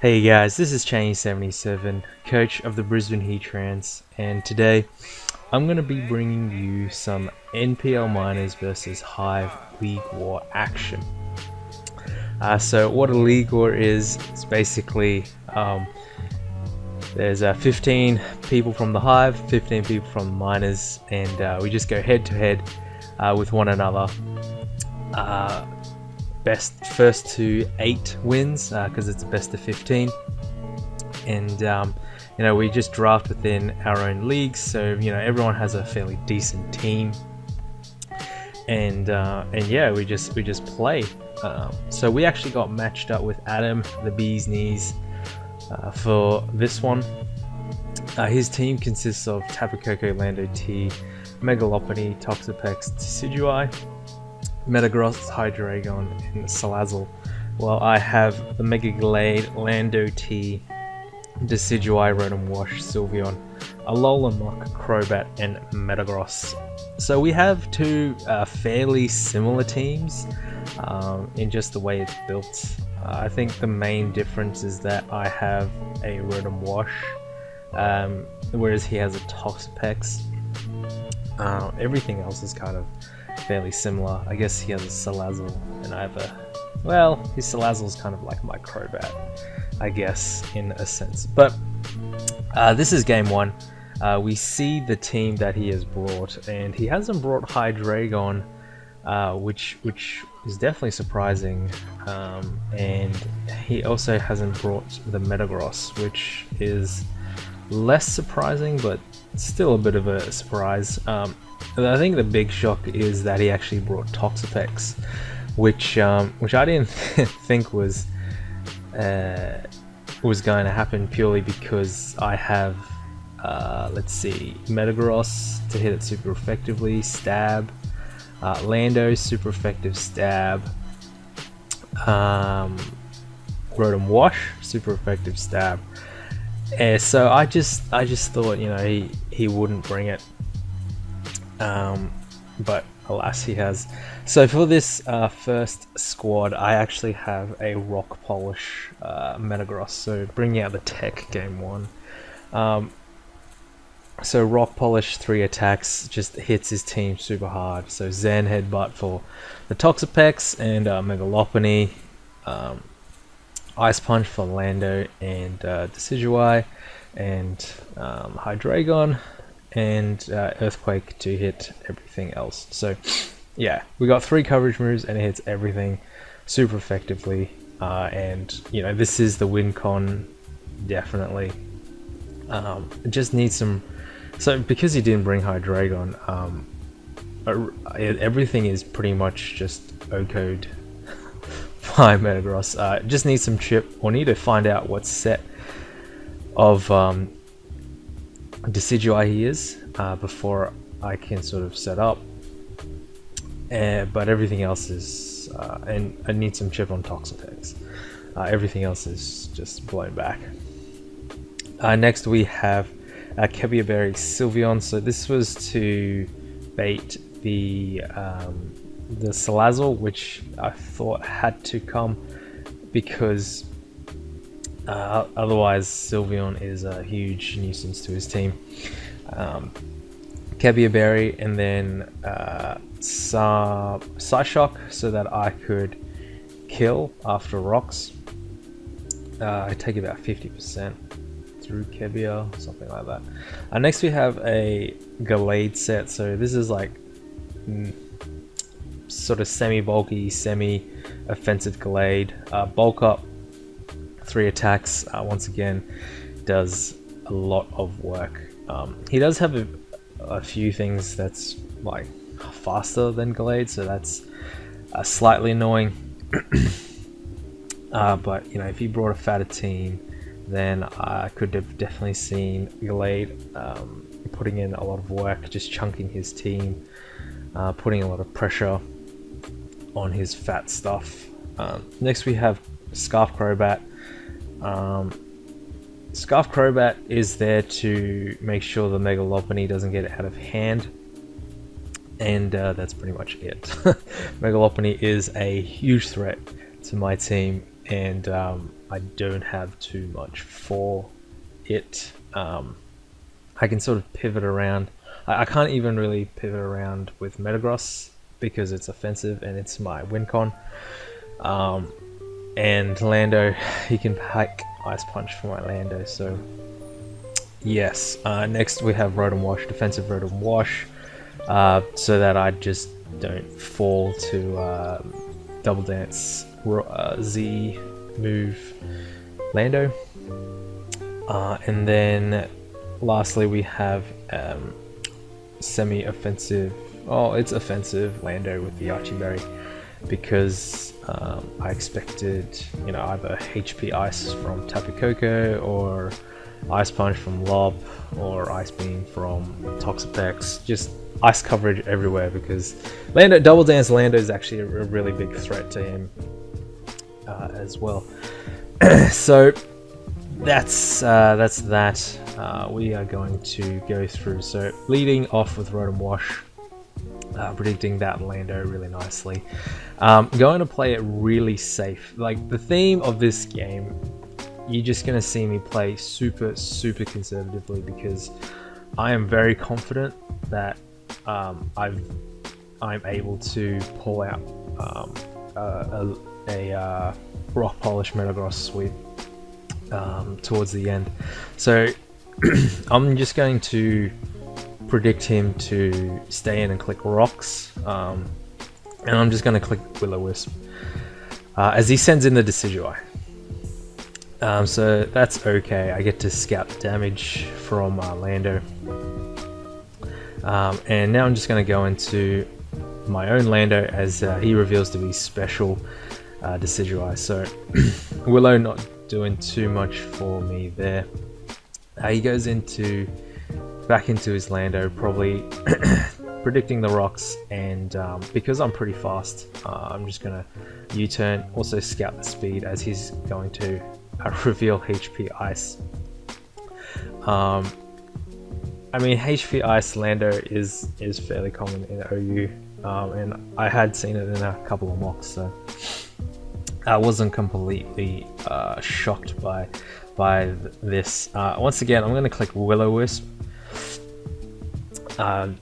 Hey guys, this is Chaney77, coach of the Brisbane Heatrans, and today I'm going to be bringing you some NPL minors versus Hive League War action. So what a League War is, it's basically there's 15 people from the Hive, 15 people from the minors, and we just go head to head with one another. Best first to 8 wins because it's a best of 15, and we just draft within our own leagues, so everyone has a fairly decent team, and yeah, we just play. So we actually got matched up with AdamTheBeesKnees for this one. His team consists of Tapu Koko, Lando T, Megalopony, Toxapex, Decidueye, Metagross, Hydreigon, and Salazzle. Well, I have the Mega Glade, Lando T, Decidueye, Rotom Wash, Sylveon, Alolan Muck, Crobat, and Metagross. So we have two fairly similar teams in just the way it's built. I think the main difference is that I have a Rotom Wash, whereas he has a Toxapex. Everything else is kind of fairly similar. I guess he has a Salazzle, and I have his Salazzle is kind of like my Crobat, I guess, in a sense. But this is game one. We see the team that he has brought, and he hasn't brought Hydreigon, which is definitely surprising, and he also hasn't brought the Metagross, which is less surprising, but still a bit of a surprise. I think the big shock is that he actually brought Toxapex, which I didn't think was going to happen, purely because I have let's see, Metagross to hit it super effectively, stab, Lando super effective stab, Rotom Wash super effective stab. So I just thought he wouldn't bring it. But alas, he has. So for this first squad, I actually have a Rock Polish Metagross, so bringing out the tech game one. So Rock Polish 3 attacks, just hits his team super hard. So Zen Headbutt for the Toxapex and Megalopony, Ice Punch for Lando and Decidueye, and Hydreigon, and Earthquake to hit everything else. So yeah, we got 3 coverage moves and it hits everything super effectively, and this is the win con, definitely. It just needs some, so because he didn't bring Hydreigon, everything is pretty much just O-code by Metagross. Just needs some chip, or need to find out what set of Decidueye he is before I can sort of set up, but everything else is and I need some chip on Toxapex. Everything else is just blown back. Next we have Berry Sylveon. So this was to bait the Salazzle, which I thought had to come, because otherwise Sylveon is a huge nuisance to his team. Berry, and then Psyshock, so that I could kill after rocks. I take about 50% through Kebia, something like that. Next we have a Glade set. So this is like sort of semi-bulky, semi-offensive Glade. Bulk up, 3 attacks, once again does a lot of work. He does have a few things that's like faster than Glade, so that's slightly annoying. But if he brought a fatter team, then I could have definitely seen Glade putting in a lot of work, just chunking his team, putting a lot of pressure on his fat stuff. Next we have Scarf Crobat. Scarf Crobat is there to make sure the Megalopony doesn't get out of hand, and that's pretty much it. Megalopony is a huge threat to my team, and I don't have too much for it. I can sort of pivot around. I can't even really pivot around with Metagross because it's offensive and it's my win con. And Lando, he can pack Ice Punch for my Lando, so yes. Next we have Rotom Wash, defensive Rotom Wash, so that I just don't fall to Double Dance Z move Lando. And then lastly we have semi-offensive, it's offensive Lando with the Archie-Berry, because I expected, either HP Ice from Tapu Koko, or Ice Punch from Lob, or Ice Beam from Toxapex. Just ice coverage everywhere, because Double Dance Lando is actually a really big threat to him as well. So that's that. We are going to go through. So leading off with Rotom Wash, predicting that Lando really nicely. Going to play it really safe. Like, the theme of this game, you're just going to see me play super conservatively, because I am very confident that I'm able to pull out a Rock Polish Metagross sweep towards the end. So I'm just going to predict him to stay in and click Rocks, and I'm just going to click Will-O-Wisp as he sends in the Decidueye. So that's okay. I get to scout the damage from Lando, and now I'm just going to go into my own Lando as he reveals to be special Decidueye. So Willow not doing too much for me there. He goes back into his Lando, probably predicting the rocks, and because I'm pretty fast, I'm just gonna U-turn, also scout the speed as he's going to reveal HP Ice. I mean, HP Ice Lando is fairly common in OU, and I had seen it in a couple of mocks, so I wasn't completely shocked by this. Once again, I'm going to click Will-O-Wisp, and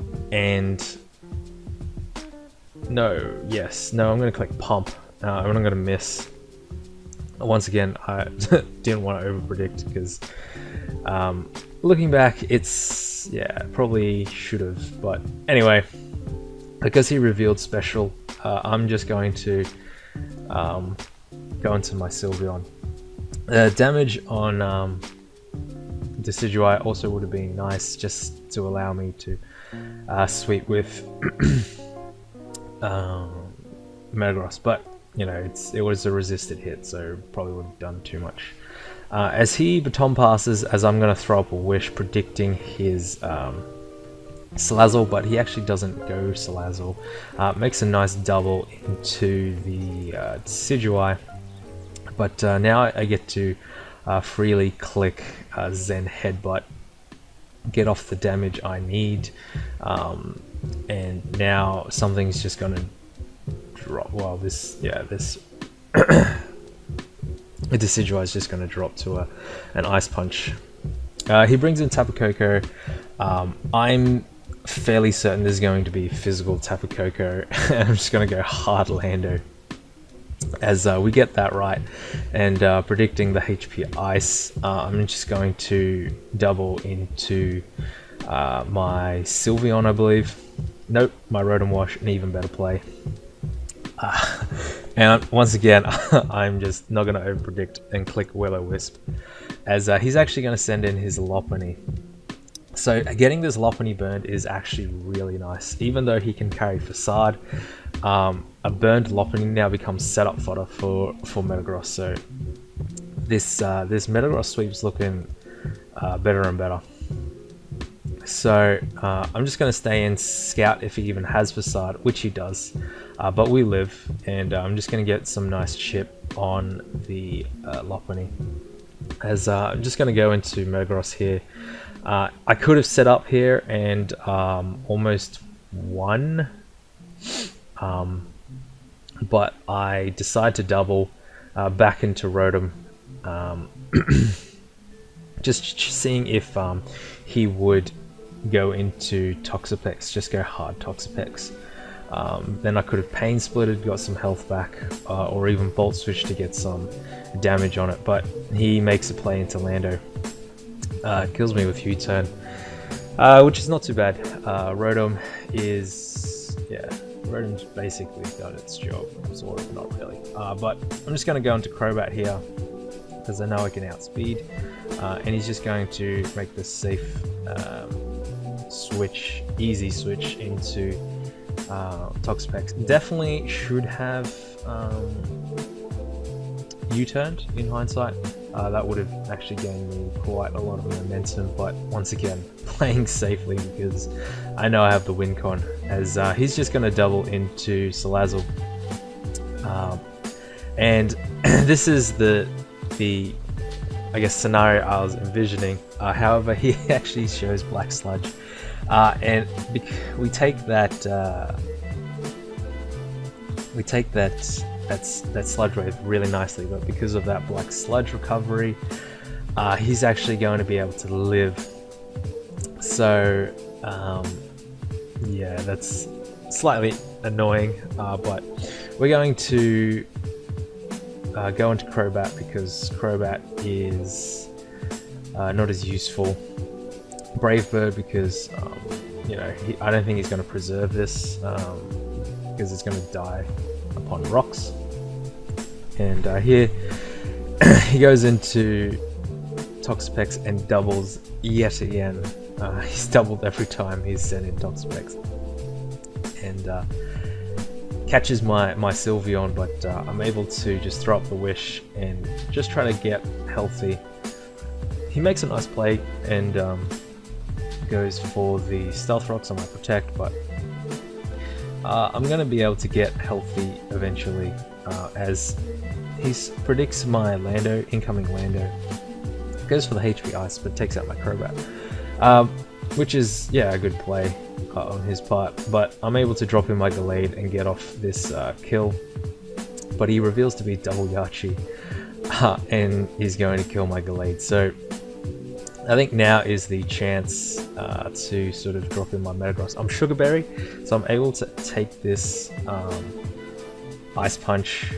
I'm going to click Pump. I'm not going to miss. Once again, I didn't want to overpredict, because looking back, probably should have. But anyway, because he revealed special, I'm just going to go into my Sylveon. Damage on Decidueye also would have been nice, just to allow me to sweep with Metagross, but it was a resisted hit, so probably wouldn't have done too much. As he baton passes, as I'm going to throw up a Wish, predicting his Salazzle, but he actually doesn't go Salazzle. Makes a nice double into the Decidueye, but now I get to freely click Zen Headbutt, get off the damage I need, and now something's just going to drop. Well, this the Decidueye is just going to drop to an Ice Punch. He brings in Tapu Koko. I'm fairly certain there's going to be physical Tapu Koko, and I'm just going to go hard Lando as we get that right, and predicting the HP Ice. I'm just going to double into my Sylveon, I believe. Nope, my Rotom Wash, an even better play. And once again, I'm just not going to overpredict and click Will-O-Wisp, as he's actually going to send in his Lopunny. So getting this Lopunny burned is actually really nice. Even though he can carry Facade, a burned Lopunny now becomes setup fodder for Metagross. So this Metagross sweep's looking better and better. So I'm just going to stay in Scout if he even has Facade, which he does, but we live, and I'm just going to get some nice chip on the Lopunny, as I'm just going to go into Metagross here. I could have set up here and almost won, but I decide to double back into Rotom, just seeing if he would go into Toxapex, just go hard Toxapex. Then I could have Pain Splitted, got some health back, or even Volt Switch to get some damage on it, but he makes a play into Lando. Kills me with U-turn, which is not too bad. Rotom is, yeah, Rotom's basically done its job, sort of, not really. But I'm just going to go into Crobat here, because I know I can outspeed, and he's just going to make the safe switch, easy switch into Toxapex. Definitely should have U-turned in hindsight. That would have actually gained me quite a lot of momentum, but once again, playing safely because I know I have the win con, as he's just going to double into Salazzle. And this is the I guess scenario I was envisioning. However, he actually shows Black Sludge, and we take that Sludge Wave really nicely, but because of that Black Sludge recovery, he's actually going to be able to live. So yeah, that's slightly annoying, but we're going to go into Crobat because Crobat is not as useful. Brave Bird because you know, I don't think he's going to preserve this because it's going to die upon rocks. And here he goes into Toxapex and doubles yet again. He's doubled every time he's sent in Toxapex, and catches my Sylveon, but I'm able to just throw up the Wish and just try to get healthy. He makes a nice play and goes for the Stealth Rocks on my Protect, but I'm going to be able to get healthy eventually, as he predicts my Lando, incoming Lando. Goes for the HP Ice, but takes out my Crobat, which is, yeah, a good play on his part. But I'm able to drop in my Gallade and get off this kill, but he reveals to be double Yachi, and he's going to kill my Gallade. So I think now is the chance to sort of drop in my Metagross. I'm Sugar Berry, so I'm able to take this Ice Punch.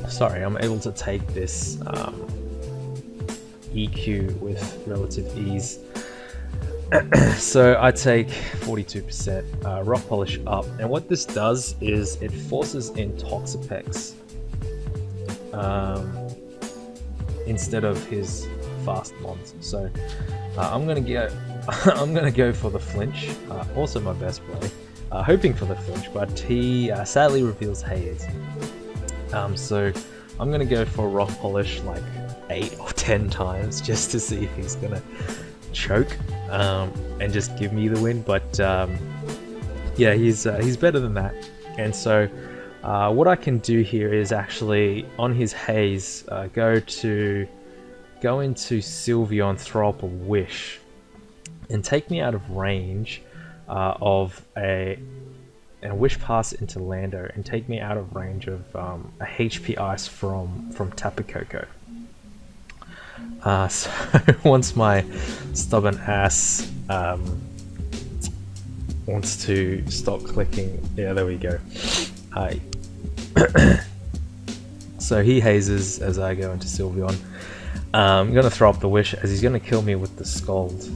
Sorry, I'm able to take this EQ with relative ease. So I take 42% Rock Polish up, and what this does is it forces in Toxapex instead of his fast mons. So I'm gonna go for the flinch. Also my best play, hoping for the flinch, but he sadly reveals Haze. So I'm gonna go for Rock Polish like 8 or 10 times just to see if he's gonna choke and just give me the win. But yeah, he's better than that. And so what I can do here is actually on his Haze go into Sylveon, throw up a Wish, and take me out of range of a Wish Pass into Lando, and take me out of range of a HP Ice from Tapu Koko. So once my stubborn ass wants to stop clicking, yeah, there we go. So he hazes as I go into Sylveon. I'm going to throw up the Wish as he's going to kill me with the Scald.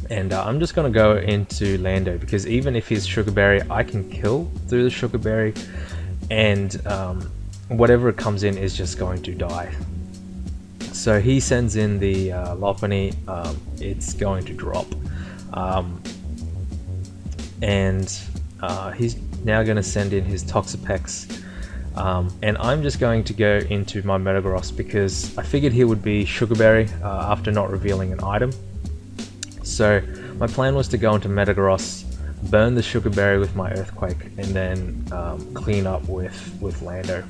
And I'm just going to go into Lando because even if he's Sugar Berry, I can kill through the Sugar Berry, and whatever comes in is just going to die. So he sends in the Lopunny, it's going to drop. And he's now going to send in his Toxapex. And I'm just going to go into my Metagross because I figured he would be Sugar Berry after not revealing an item. So my plan was to go into Metagross, burn the Sugar Berry with my Earthquake, and then clean up with Lando.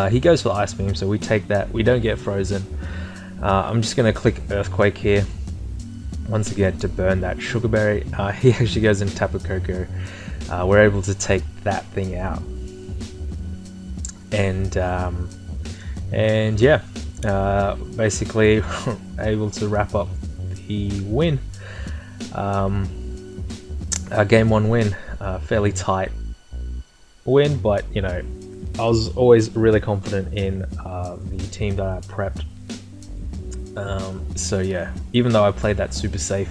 He goes for Ice Beam, so we take that. We don't get frozen. I'm just going to click Earthquake here once again to burn that Sugar Berry. He actually goes in Tapu Koko. We're able to take that thing out. and yeah, basically able to wrap up the win. Game 1 win, fairly tight win, but you know, I was always really confident in the team that I prepped. So yeah, even though I played that super safe,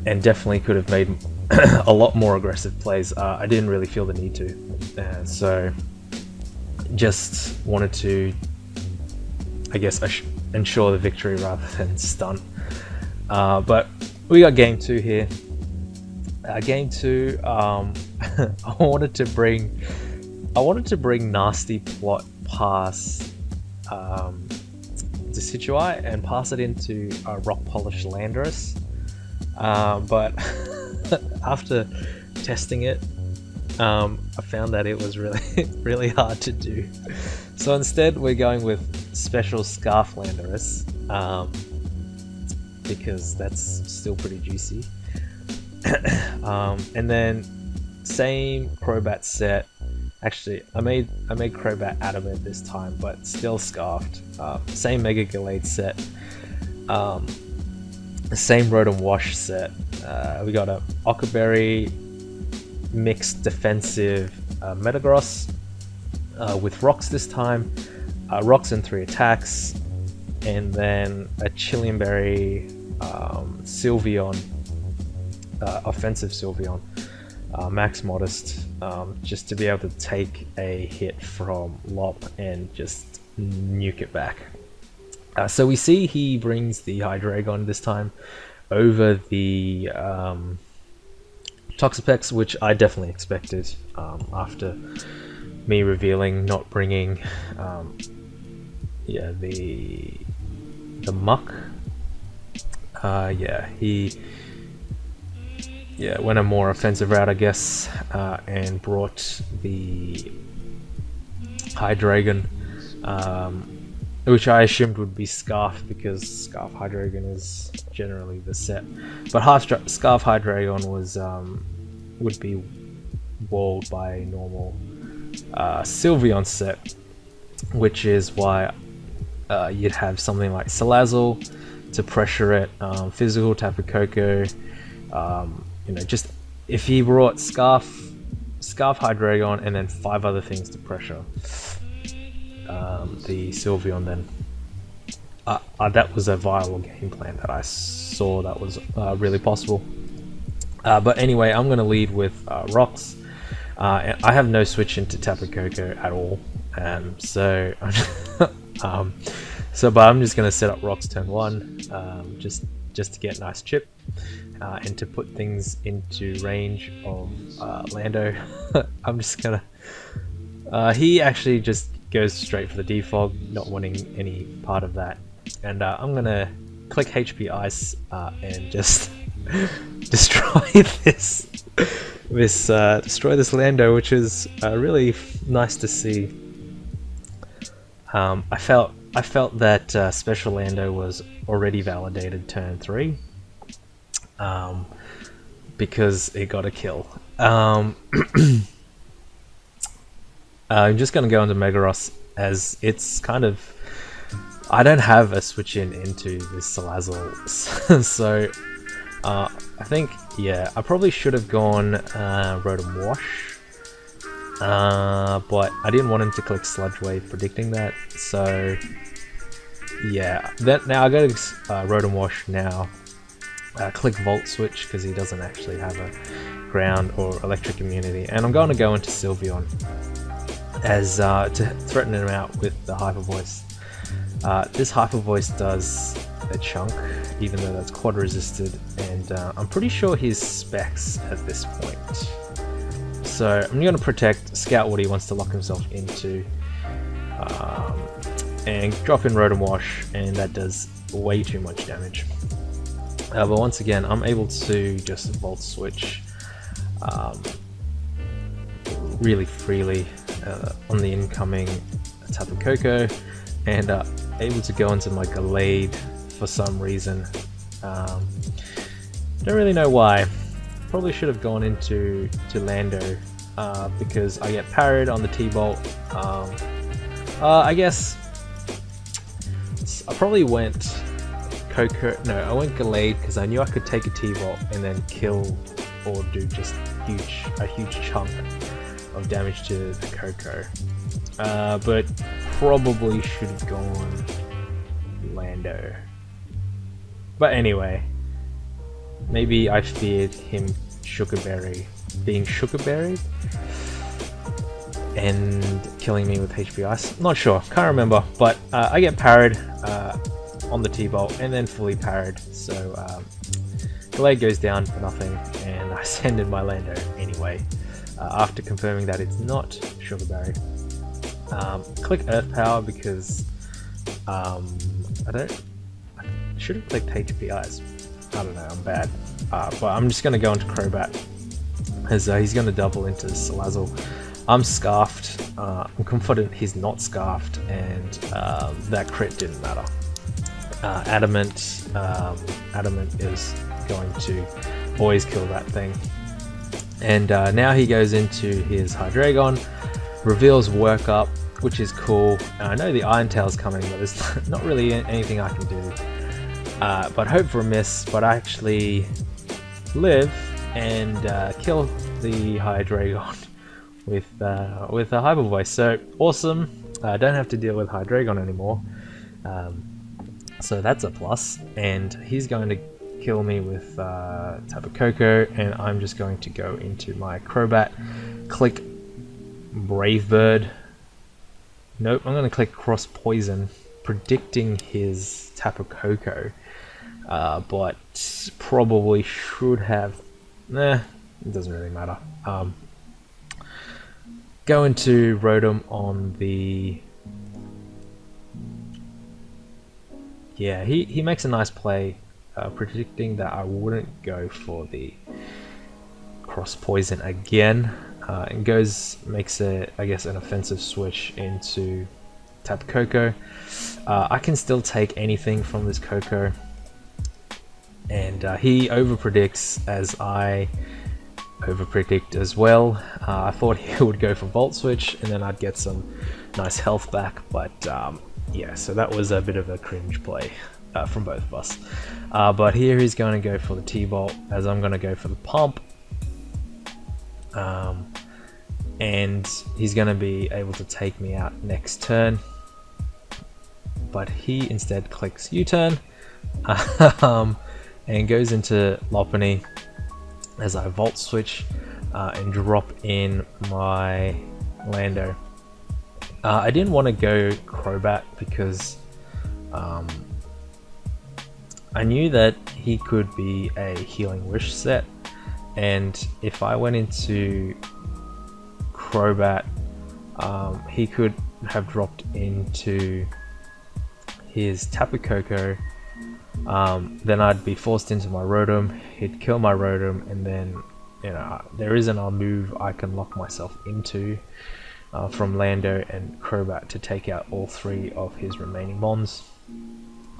and definitely could have made a lot more aggressive plays, I didn't really feel the need to. So just wanted to, I guess, ensure the victory rather than stunt. But we got game 2 here. Game 2, I wanted to bring nasty plot past Decidueye and pass it into Rock Polish Landorus, but after testing it, I found that it was really hard to do. So instead, we're going with Special Scarf Landorus, because that's still pretty juicy. And then same Crobat set. Actually, I made Crobat Adamant this time, but still scarfed. Same Mega Gallade set. Same Rotom Wash set. We got a Ockerberry mixed defensive Metagross with rocks this time. Rocks and 3 attacks, and then a Chillionberry Sylveon, offensive Sylveon. Max Modest, just to be able to take a hit from Lop and just nuke it back. So we see he brings the Hydreigon this time over the Toxapex, which I definitely expected after me revealing not bringing the Muck. He went a more offensive route, I guess, and brought the Hydreigon, which I assumed would be Scarf, because Scarf Hydreigon is generally the set. But Scarf Hydreigon was would be walled by a normal Sylveon set, which is why you'd have something like Salazzle to pressure it, physical Tapu Koko. You know, just if he brought Scarf Hydreigon and then 5 other things to pressure the Sylveon, then that was a viable game plan that I saw that was really possible. But anyway, I'm going to lead with Rocks. I have no switch into Tapu Koko at all, so but I'm just going to set up Rocks turn 1, just to get a nice chip. And to put things into range of Lando. I'm just gonna... he actually just goes straight for the defog, not wanting any part of that. And I'm gonna click HP Ice and just destroy this Lando, which is really nice to see. I felt that Special Lando was already validated turn 3. Because it got a kill. I'm just going to go into Megaros, as it's kind of... I don't have a switch into this Salazzle, so I think, yeah, I probably should have gone Rotom Wash, but I didn't want him to click Sludge Wave predicting that, so yeah. Now I go to Rotom Wash now. Click Volt Switch, because he doesn't actually have a ground or electric immunity, and I'm going to go into Sylveon as to threaten him out with the Hyper Voice. This Hyper Voice does a chunk, even though that's quad resisted, and I'm pretty sure he's specs at this point. So I'm going to protect, scout what he wants to lock himself into, and drop in Rotom Wash, and that does way too much damage. But once again, I'm able to just Volt Switch really freely on the incoming Tapu Koko, and able to go into my Gallade for some reason. Don't really know why. Probably should have gone into Lando because I get parried on the T-Bolt. I guess I probably went Coco. No, I went Gallade because I knew I could take a T-Bolt and then kill or do just a huge chunk of damage to the Coco. But probably should have gone Lando. But anyway, maybe I feared him being sugarberried and killing me with HP Ice. Not sure, can't remember, but I get parried on the T-Bolt and then fully parried, so Gallade goes down for nothing, and I send in my Lando anyway, after confirming that it's not sugarberry. Click Earth Power because I should have clicked HP Ice. I don't know, I'm bad. But I'm just going to go into Crobat, as he's going to double into Salazzle. I'm Scarfed. I'm confident he's not Scarfed, and that crit didn't matter. Adamant is going to always kill that thing. And now he goes into his Hydreigon, reveals Work Up, which is cool. I know the Iron Tail's coming, but there's not really anything I can do. But hope for a miss, but I actually live and kill the Hydreigon with a Hyper Voice. So awesome! Don't have to deal with Hydreigon anymore. So that's a plus. And he's going to kill me with Tapu Koko, and I'm just going to go into my Crobat, click Brave Bird. Nope, I'm going to click Cross Poison, predicting his Tapu Koko. But probably should have. Nah, it doesn't really matter. Go into Rotom on the. Yeah, he makes a nice play, predicting that I wouldn't go for the Cross Poison again, and makes an offensive switch into Tapu Koko. I can still take anything from this Koko. And he overpredicts as I overpredict as well. I thought he would go for Volt Switch and then I'd get some nice health back, but yeah, so that was a bit of a cringe play from both of us. But here he's going to go for the T-Bolt as I'm going to go for the Pump. And he's going to be able to take me out next turn. But he instead clicks U-turn. And goes into Lopunny as I Volt Switch and drop in my Lando. I didn't want to go Crobat because I knew that he could be a Healing Wish set, and if I went into Crobat, he could have dropped into his Tapu Koko. Then I'd be forced into my Rotom, he'd kill my Rotom, and then, you know, there isn't a move I can lock myself into from Lando and Crobat to take out all three of his remaining Mons.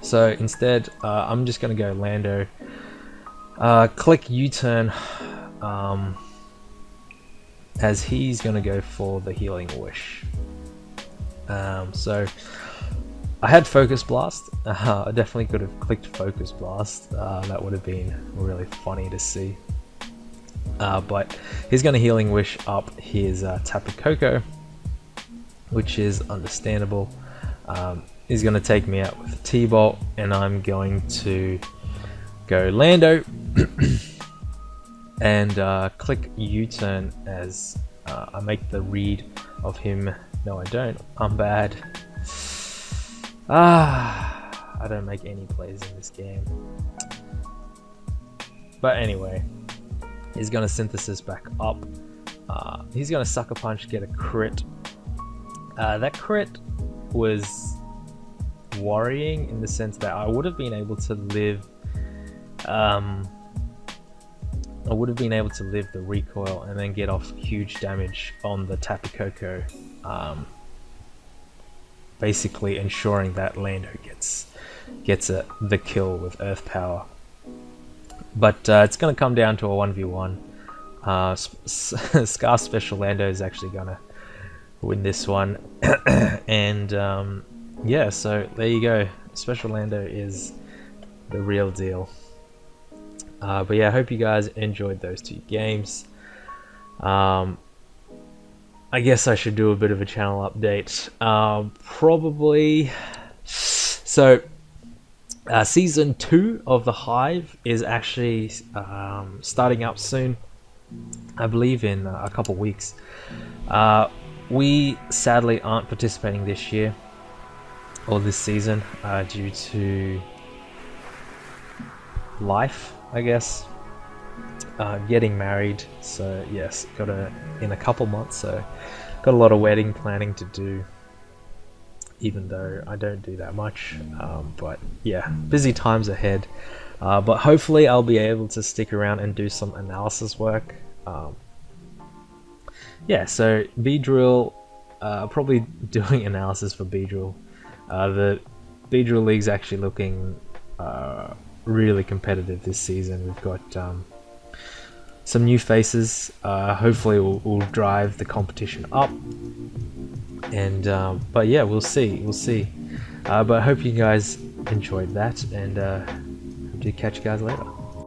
So instead, I'm just going to go Lando, click U-turn, as he's going to go for the Healing Wish. So I had Focus Blast. I definitely could have clicked Focus Blast. That would have been really funny to see. But he's going to Healing Wish up his Tapu Koko, which is understandable. He's going to take me out with a T-Bolt, and I'm going to go Lando and click U-turn as I make the read of him. No, I don't. I'm bad. I don't make any plays in this game. But anyway, he's going to Synthesis back up. He's going to Sucker Punch, get a crit. That crit was worrying in the sense that I would have been able to live the recoil and then get off huge damage on the Tapu Koko, basically ensuring that Lando gets the kill with Earth Power. But it's going to come down to a 1v1. Scar Special Lando is actually gonna win this one. And yeah, so there you go. Special Lando is the real deal. But yeah, I hope you guys enjoyed those two games. I guess I should do a bit of a channel update. Probably. So, season 2 of the Hive is actually starting up soon. I believe in a couple weeks. We sadly aren't participating this year or this season due to life, I guess. Getting married, so yes, in a couple months, so got a lot of wedding planning to do, even though I don't do that much, but yeah, busy times ahead. But hopefully I'll be able to stick around and do some analysis work. Yeah, so Beedrill, probably doing analysis for Beedrill. The Beedrill League's actually looking really competitive this season. We've got some new faces. Hopefully will drive the competition up. And but yeah, we'll see. But I hope you guys enjoyed that, and hope to catch you guys later.